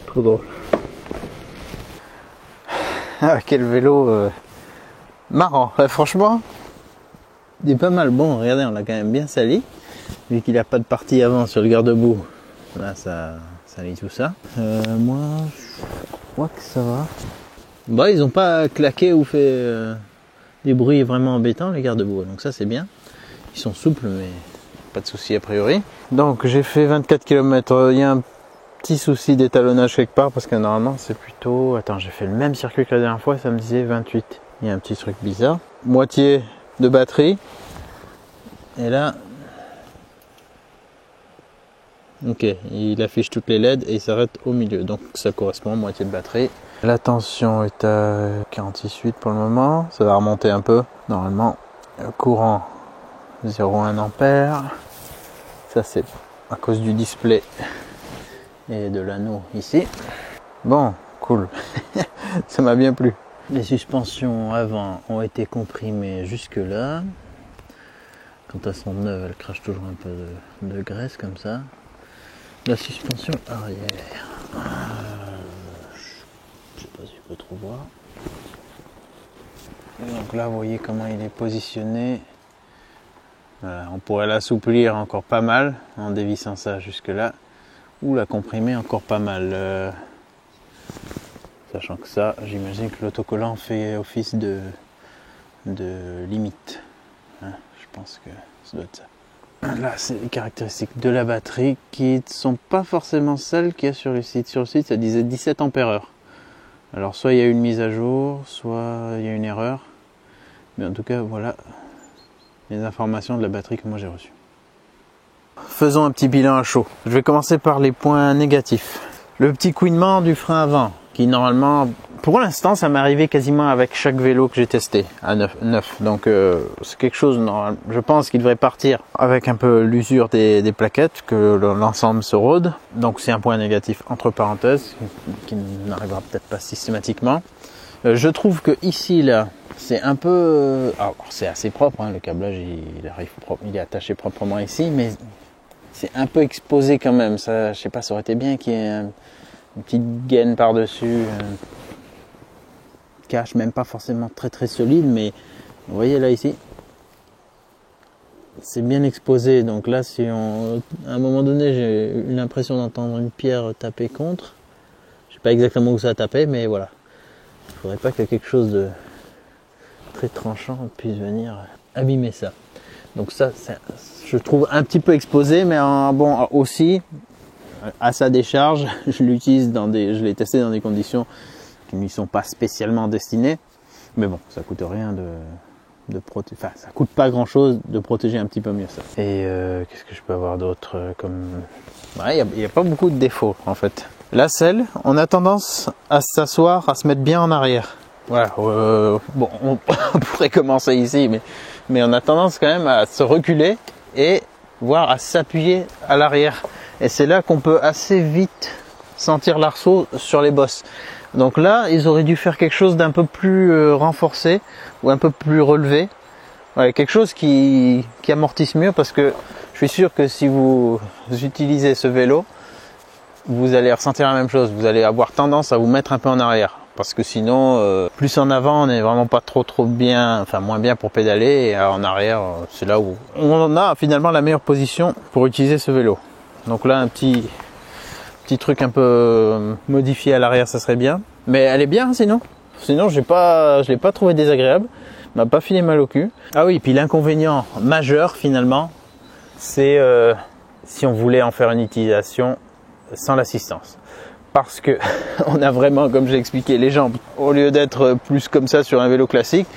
Trop drôle. Ah, quel vélo marrant. Franchement, il est pas mal. Bon, regardez, on l'a quand même bien sali. Vu qu'il n'a pas de partie avant sur le garde-boue. Là, ça salit tout ça. Moi, je crois que ça va. Bon, ils n'ont pas claqué ou fait des bruits vraiment embêtants, les garde-boue. Donc ça, c'est bien. Ils sont souples, mais pas de souci a priori. Donc, j'ai fait 24 km. Il y a un petit souci d'étalonnage quelque part parce que normalement c'est plutôt... Attends, j'ai fait le même circuit que la dernière fois, ça me disait 28. Il y a un petit truc bizarre. Moitié de batterie. Et là... Ok, il affiche toutes les LED et il s'arrête au milieu. Donc ça correspond à moitié de batterie. La tension est à 46,8 pour le moment. Ça va remonter un peu. Normalement, courant 0,1 ampère. Ça c'est à cause du display. Et de l'anneau ici. Bon, cool. Ça m'a bien plu. Les suspensions avant ont été comprimées jusque là. Quand elles sont neuves, elles crachent toujours un peu de graisse comme ça. La suspension arrière. Je sais pas si je peux trop voir. Et donc là, vous voyez comment il est positionné. Voilà, on pourrait l'assouplir encore pas mal en dévissant ça jusque là. Ou la comprimer encore pas mal. Sachant que ça, j'imagine que l'autocollant fait office de limite. Hein, je pense que ça doit être ça. Là, c'est les caractéristiques de la batterie qui ne sont pas forcément celles qu'il y a sur le site. Sur le site, ça disait 17 ampères-heure. Alors, soit il y a une mise à jour, soit il y a une erreur. Mais en tout cas, voilà les informations de la batterie que moi j'ai reçues. Faisons un petit bilan à chaud. Je vais commencer par les points négatifs. Le petit couinement du frein avant, qui normalement, pour l'instant, ça m'est arrivé quasiment avec chaque vélo que j'ai testé à neuf. Donc c'est quelque chose, je pense qu'il devrait partir avec un peu l'usure des plaquettes, que l'ensemble se rôde. Donc c'est un point négatif entre parenthèses, qui n'arrivera peut-être pas systématiquement. Je trouve que ici, là, c'est un peu... Alors c'est assez propre, hein, le câblage il arrive propre, il est attaché proprement ici, mais c'est un peu exposé quand même. Ça, je sais pas, ça aurait été bien qu'il y ait une petite gaine par-dessus, cache, même pas forcément très solide, mais vous voyez là ici, c'est bien exposé. Donc là, si à un moment donné, j'ai eu l'impression d'entendre une pierre taper contre. Je sais pas exactement où ça a tapé, mais voilà. Il faudrait pas que quelque chose de très tranchant puisse venir abîmer ça. Donc ça, je trouve un petit peu exposé, mais bon, aussi à sa décharge, je l'ai testé dans des conditions qui ne lui sont pas spécialement destinées. Mais bon, ça coûte rien de protéger. Enfin, ça coûte pas grand chose de protéger un petit peu mieux ça. Et qu'est-ce que je peux avoir d'autre comme... Ouais, il n'y a pas beaucoup de défauts en fait. La selle, on a tendance à s'asseoir, à se mettre bien en arrière. Voilà, bon, on pourrait commencer ici, mais mais on a tendance quand même à se reculer et voire à s'appuyer à l'arrière. Et c'est là qu'on peut assez vite sentir l'arceau sur les bosses. Donc là, ils auraient dû faire quelque chose d'un peu plus renforcé ou un peu plus relevé. Ouais, quelque chose qui amortisse mieux, parce que je suis sûr que si vous utilisez ce vélo, vous allez ressentir la même chose. Vous allez avoir tendance à vous mettre un peu en arrière. Parce que sinon, plus en avant, on n'est vraiment pas trop bien, enfin moins bien pour pédaler. Et en arrière, c'est là où on a finalement la meilleure position pour utiliser ce vélo. Donc là, un petit truc un peu modifié à l'arrière, ça serait bien. Mais elle est bien sinon. Sinon, je l'ai pas trouvé désagréable. M'a pas filé mal au cul. Ah oui, puis l'inconvénient majeur finalement, c'est si on voulait en faire une utilisation sans l'assistance. Parce que on a vraiment, comme j'ai expliqué, les jambes, au lieu d'être plus comme ça sur un vélo classique,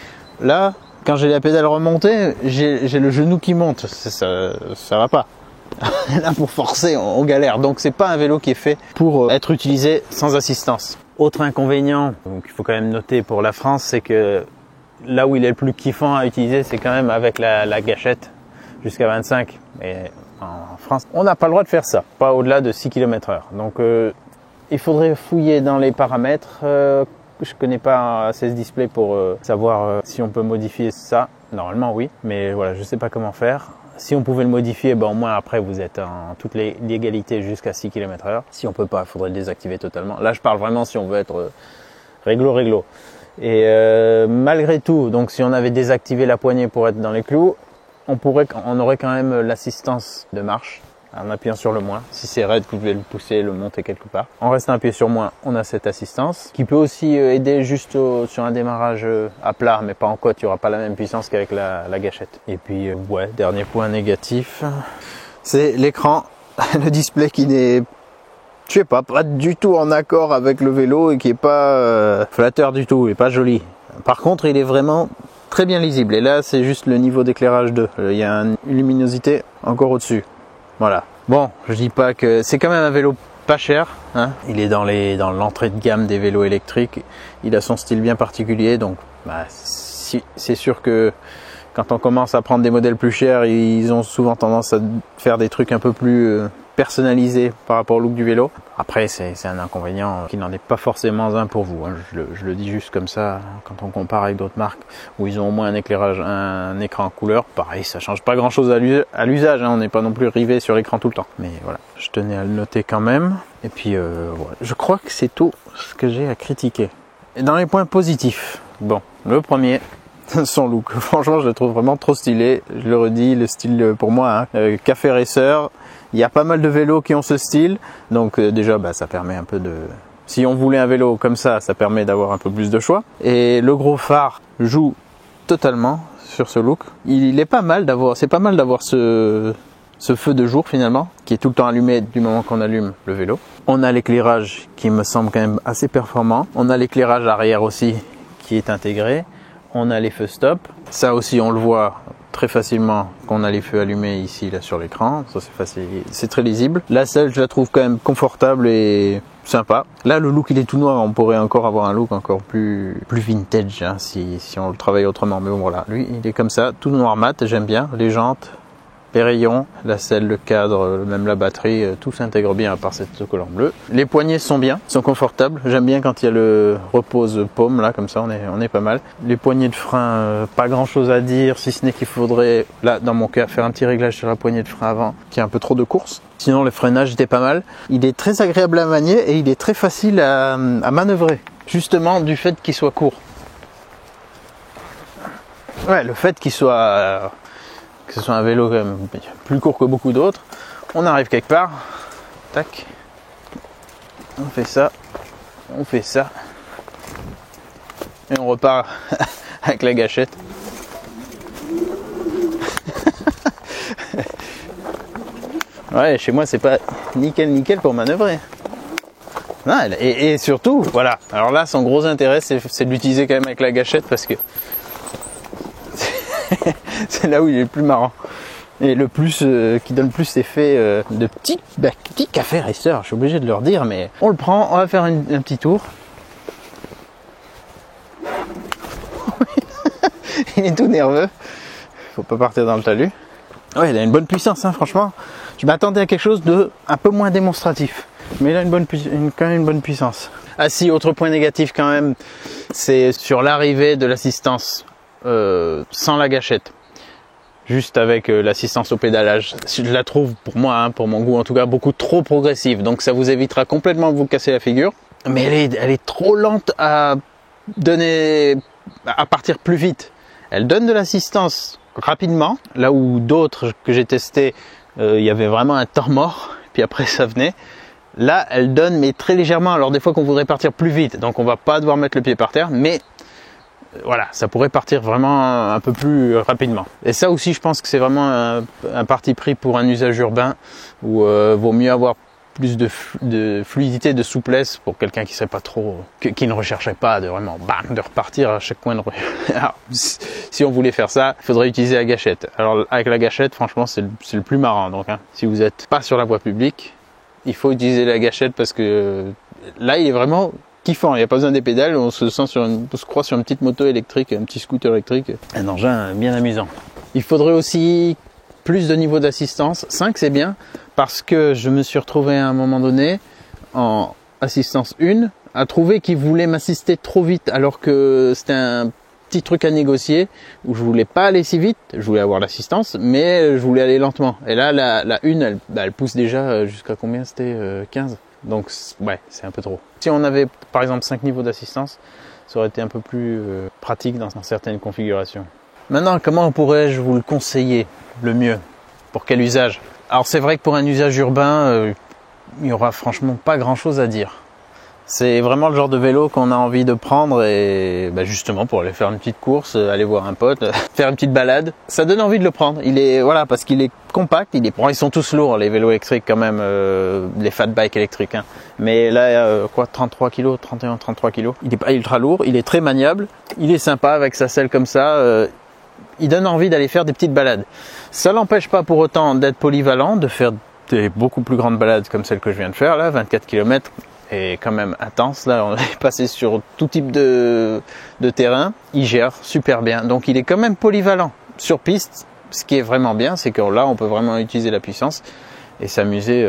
là, quand j'ai la pédale remontée, j'ai le genou qui monte. Ça va pas. Là, pour forcer, on galère. Donc, c'est pas un vélo qui est fait pour être utilisé sans assistance. Autre inconvénient qu'il faut quand même noter pour la France, c'est que là où il est le plus kiffant à utiliser, c'est quand même avec la gâchette jusqu'à 25. Et en France, on n'a pas le droit de faire ça, pas au-delà de 6 km/h. Donc, il faudrait fouiller dans les paramètres. Je connais pas assez ce display pour savoir si on peut modifier ça. Normalement, oui, mais voilà, je sais pas comment faire. Si on pouvait le modifier, ben au moins après vous êtes en toute l'égalité jusqu'à 6 km/h. Si on peut pas, il faudrait le désactiver totalement. Là, je parle vraiment si on veut être réglo. Et malgré tout, donc si on avait désactivé la poignée pour être dans les clous, on aurait quand même l'assistance de marche en appuyant sur le moins. Si c'est raide, vous pouvez le pousser, le monter quelque part. En restant appuyé sur moins, on a cette assistance qui peut aussi aider juste sur un démarrage à plat, mais pas en côte. Il n'y aura pas la même puissance qu'avec la gâchette. Et puis, ouais, dernier point négatif, c'est l'écran, le display qui n'est, je sais pas du tout en accord avec le vélo et qui est pas flatteur du tout, et pas joli. Par contre, il est vraiment très bien lisible. Et là, c'est juste le niveau d'éclairage 2. Il y a une luminosité encore au-dessus. Voilà. Bon, je dis pas que c'est quand même un vélo pas cher, hein. Il est dans l'entrée de gamme des vélos électriques. Il a son style bien particulier, donc c'est sûr que quand on commence à prendre des modèles plus chers, ils ont souvent tendance à faire des trucs un peu plus personnalisé par rapport au look du vélo. Après, c'est un inconvénient qui n'en est pas forcément un pour vous, hein. Je le dis juste comme ça, quand on compare avec d'autres marques où ils ont au moins un éclairage, un écran en couleur. Pareil, ça change pas grand chose à l'usage, hein. On n'est pas non plus rivé sur l'écran tout le temps. Mais voilà, je tenais à le noter quand même. Et puis, voilà. Je crois que c'est tout ce que j'ai à critiquer. Et dans les points positifs, bon, le premier, son look. Franchement, je le trouve vraiment trop stylé. Je le redis, le style pour moi, hein, café racer. Il y a pas mal de vélos qui ont ce style, donc déjà ça permet un peu de... Si on voulait un vélo comme ça permet d'avoir un peu plus de choix. Et le gros phare joue totalement sur ce look. Il est pas mal d'avoir, c'est pas mal d'avoir ce feu de jour finalement, qui est tout le temps allumé du moment qu'on allume le vélo. On a l'éclairage qui me semble quand même assez performant. On a l'éclairage arrière aussi qui est intégré. On a les feux stop. Ça aussi on le voit très facilement qu'on a les feux allumés ici là sur l'écran, ça c'est facile, c'est très lisible. La selle, je la trouve quand même confortable et sympa. Là le look il est tout noir, on pourrait encore avoir un look encore plus vintage, hein, si on le travaille autrement, mais bon voilà, lui il est comme ça, tout noir mat, j'aime bien, les jantes, les rayons, la selle, le cadre, même la batterie, tout s'intègre bien à part cette collant bleu. Les poignées sont bien, sont confortables, j'aime bien quand il y a le repose paume là, comme ça on est pas mal. Les poignées de frein, pas grand chose à dire, si ce n'est qu'il faudrait, là dans mon cas, faire un petit réglage sur la poignée de frein avant, qui a un peu trop de course. Sinon le freinage était pas mal. Il est très agréable à manier et il est très facile à manœuvrer, justement du fait qu'il soit court. Ouais, le fait qu'il soit... que ce soit un vélo quand même plus court que beaucoup d'autres, on arrive quelque part, tac, on fait ça, et on repart avec la gâchette. Ouais, chez moi c'est pas nickel pour manœuvrer. Non, et surtout, voilà, alors là son gros intérêt c'est de l'utiliser quand même avec la gâchette parce que c'est là où il est le plus marrant et le plus qui donne le plus effet de petit café racer. Je suis obligé de leur dire, mais on le prend, on va faire un petit tour. Il est tout nerveux. faut pas partir dans le talus. Ouais, il a une bonne puissance, hein, franchement. Je m'attendais à quelque chose de un peu moins démonstratif, mais il a quand même une bonne puissance. Ah si, autre point négatif quand même, c'est sur l'arrivée de l'assistance sans la gâchette. Juste avec l'assistance au pédalage. Je la trouve, pour moi, hein, pour mon goût en tout cas, beaucoup trop progressive. Donc ça vous évitera complètement de vous casser la figure. Mais elle est trop lente à partir plus vite. Elle donne de l'assistance rapidement, là où d'autres que j'ai testé, il y avait vraiment un temps mort, puis après ça venait. Là, elle donne, mais très légèrement. Alors des fois qu'on voudrait partir plus vite, donc on va pas devoir mettre le pied par terre, mais voilà, ça pourrait partir vraiment un peu plus rapidement. Et ça aussi, je pense que c'est vraiment un parti pris pour un usage urbain où vaut mieux avoir plus de fluidité, de souplesse pour quelqu'un qui serait pas trop, qui ne rechercherait pas de vraiment bam, de repartir à chaque coin de rue. Alors, si on voulait faire ça, il faudrait utiliser la gâchette. Alors avec la gâchette, franchement, c'est le plus marrant. Donc, hein, si vous n'êtes pas sur la voie publique, il faut utiliser la gâchette parce que là, il est vraiment kiffant, il n'y a pas besoin des pédales, on se croit sur une petite moto électrique, un petit scooter électrique, un engin bien amusant. Il faudrait aussi plus de niveau d'assistance. 5 c'est bien parce que je me suis retrouvé à un moment donné en assistance 1 à trouver qu'il voulait m'assister trop vite alors que c'était un petit truc à négocier où je voulais pas aller si vite, je voulais avoir l'assistance mais je voulais aller lentement. Et là la 1 elle pousse déjà jusqu'à combien c'était 15. Donc ouais, c'est un peu trop. Si on avait par exemple 5 niveaux d'assistance, ça aurait été un peu plus pratique dans certaines configurations. Maintenant, comment pourrais-je vous le conseiller le mieux? Pour quel usage? Alors c'est vrai que pour un usage urbain, il n'y aura franchement pas grand-chose à dire. C'est vraiment le genre de vélo qu'on a envie de prendre et justement pour aller faire une petite course, aller voir un pote, faire une petite balade. Ça donne envie de le prendre. Voilà, parce qu'il est compact. Bon, ils sont tous lourds les vélos électriques quand même, les fat bikes électriques. Hein. Mais là, 33 kg, 33 kg. Il n'est pas ultra lourd. Il est très maniable. Il est sympa avec sa selle comme ça. Il donne envie d'aller faire des petites balades. Ça l'empêche pas pour autant d'être polyvalent, de faire des beaucoup plus grandes balades comme celle que je viens de faire là, 24 km. Et quand même intense, là on est passé sur tout type de terrain, il gère super bien, donc il est quand même polyvalent sur piste. Ce qui est vraiment bien, c'est que là on peut vraiment utiliser la puissance et s'amuser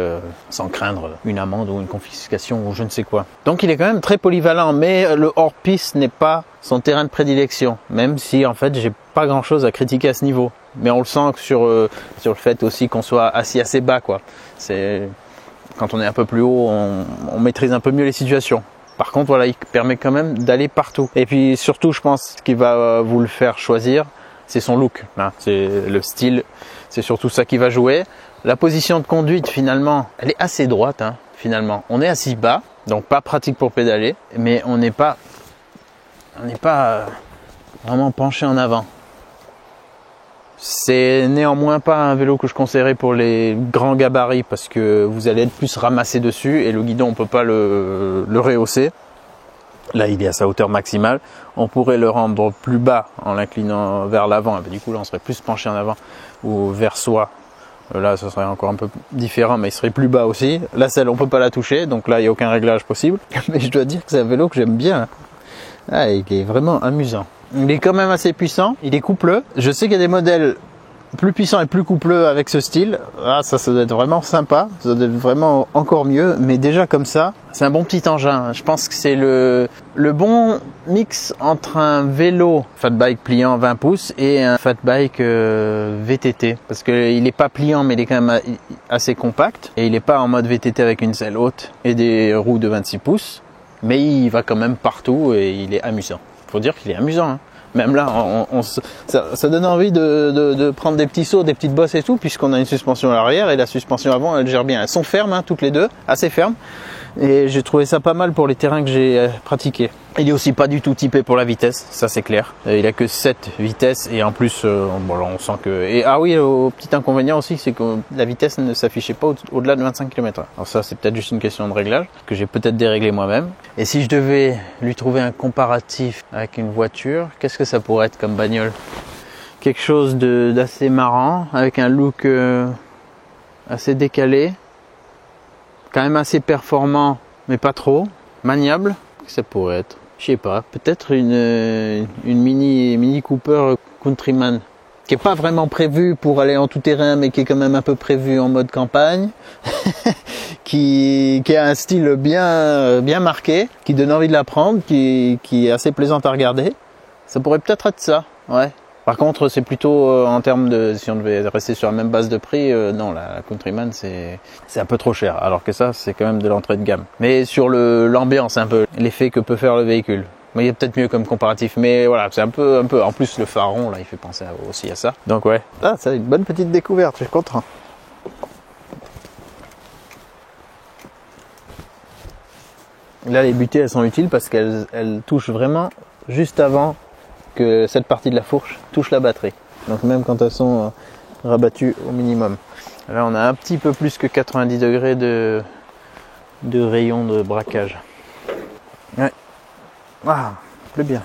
sans craindre une amende ou une confiscation ou je ne sais quoi. Donc il est quand même très polyvalent, mais le hors-piste n'est pas son terrain de prédilection, même si en fait j'ai pas grand chose à critiquer à ce niveau. Mais on le sent que sur le fait aussi qu'on soit assis assez bas, quoi. Quand on est un peu plus haut, on maîtrise un peu mieux les situations. Par contre, voilà, il permet quand même d'aller partout. Et puis surtout, je pense, ce qui va vous le faire choisir, c'est son look. Hein. C'est le style, c'est surtout ça qui va jouer. La position de conduite, finalement, elle est assez droite, hein, finalement. On est assis bas, donc pas pratique pour pédaler, mais on n'est pas vraiment penché en avant. C'est néanmoins pas un vélo que je conseillerais pour les grands gabarits parce que vous allez être plus ramassé dessus et le guidon on peut pas le rehausser. Là il est à sa hauteur maximale. On pourrait le rendre plus bas en l'inclinant vers l'avant. Du coup là on serait plus penché en avant ou vers soi. Là ça serait encore un peu différent mais il serait plus bas aussi. La selle on peut pas la toucher donc là il n'y a aucun réglage possible. Mais je dois dire que c'est un vélo que j'aime bien. Ah, il est vraiment amusant. Il est quand même assez puissant, il est coupleux. Je sais qu'il y a des modèles plus puissants et plus coupleux avec ce style. Ah, ça doit être vraiment sympa, ça doit être vraiment encore mieux. Mais déjà comme ça, c'est un bon petit engin. Je pense que c'est le bon mix entre un vélo fat bike pliant 20 pouces et un fat bike VTT. Parce qu'il n'est pas pliant mais il est quand même assez compact. Et il n'est pas en mode VTT avec une selle haute et des roues de 26 pouces. Mais il va quand même partout et il est amusant. Faut dire qu'il est amusant. Hein. Même là, ça donne envie de prendre des petits sauts, des petites bosses et tout, puisqu'on a une suspension à l'arrière et la suspension avant, elle gère bien. Elles sont fermes, hein, toutes les deux, assez fermes. Et j'ai trouvé ça pas mal pour les terrains que j'ai pratiqués. Il est aussi pas du tout typé pour la vitesse, ça c'est clair. Il a que 7 vitesses et en plus, on sent que... Et ah oui, au petit inconvénient aussi, c'est que la vitesse ne s'affichait pas au-delà de 25 km/h. Alors ça, c'est peut-être juste une question de réglage, que j'ai peut-être déréglé moi-même. Et si je devais lui trouver un comparatif avec une voiture, qu'est-ce que ça pourrait être comme bagnole? Quelque chose d'assez marrant, avec un look assez décalé, quand même assez performant, mais pas trop, maniable. Ça pourrait être, je sais pas, peut-être une Mini Cooper Countryman. qui est pas vraiment prévu pour aller en tout terrain, mais qui est quand même un peu prévu en mode campagne, qui a un style bien marqué, qui donne envie de la prendre, qui est assez plaisante à regarder. Ça pourrait peut-être être ça, ouais. Par contre, c'est plutôt en termes de, si on devait rester sur la même base de prix, non, la Countryman c'est un peu trop cher. Alors que ça, c'est quand même de l'entrée de gamme. Mais sur l'ambiance, un peu l'effet que peut faire le véhicule. Mais il y a peut-être mieux comme comparatif, mais voilà, c'est un peu. En plus, le phare là, il fait penser aussi à ça. Donc ouais, là, c'est une bonne petite découverte. Je suis content. Là, les butées, elles sont utiles parce qu'elles touchent vraiment juste avant que cette partie de la fourche touche la batterie. Donc même quand elles sont rabattues au minimum. Là, on a un petit peu plus que 90 degrés de rayon de braquage. Ouais. Ah, plus bien.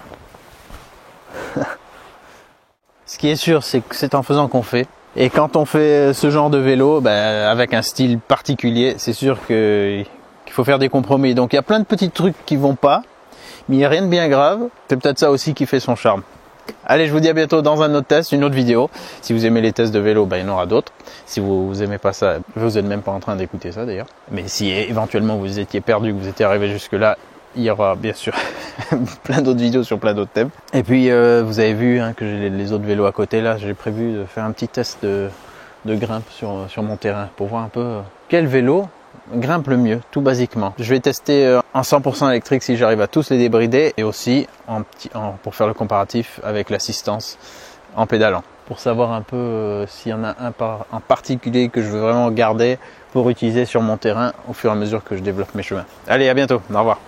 Ce qui est sûr, c'est que c'est en faisant qu'on fait. Et quand on fait ce genre de vélo, avec un style particulier, c'est sûr qu'il faut faire des compromis. Donc il y a plein de petits trucs qui vont pas, mais il n'y a rien de bien grave. C'est peut-être ça aussi qui fait son charme. Allez, je vous dis à bientôt dans un autre test, une autre vidéo. Si vous aimez les tests de vélo, il y en aura d'autres. Si vous aimez pas ça, vous n'êtes même pas en train d'écouter ça d'ailleurs. Mais si éventuellement vous étiez perdu, que vous étiez arrivé jusque là, il y aura bien sûr plein d'autres vidéos sur plein d'autres thèmes. Et puis vous avez vu que j'ai les autres vélos à côté là. J'ai prévu de faire un petit test de grimpe sur mon terrain pour voir un peu quel vélo grimpe le mieux, tout basiquement. Je vais tester en 100% électrique si j'arrive à tous les débrider et aussi pour faire le comparatif avec l'assistance en pédalant. Pour savoir un peu s'il y en a un en particulier que je veux vraiment garder pour utiliser sur mon terrain au fur et à mesure que je développe mes chemins. Allez, à bientôt, au revoir.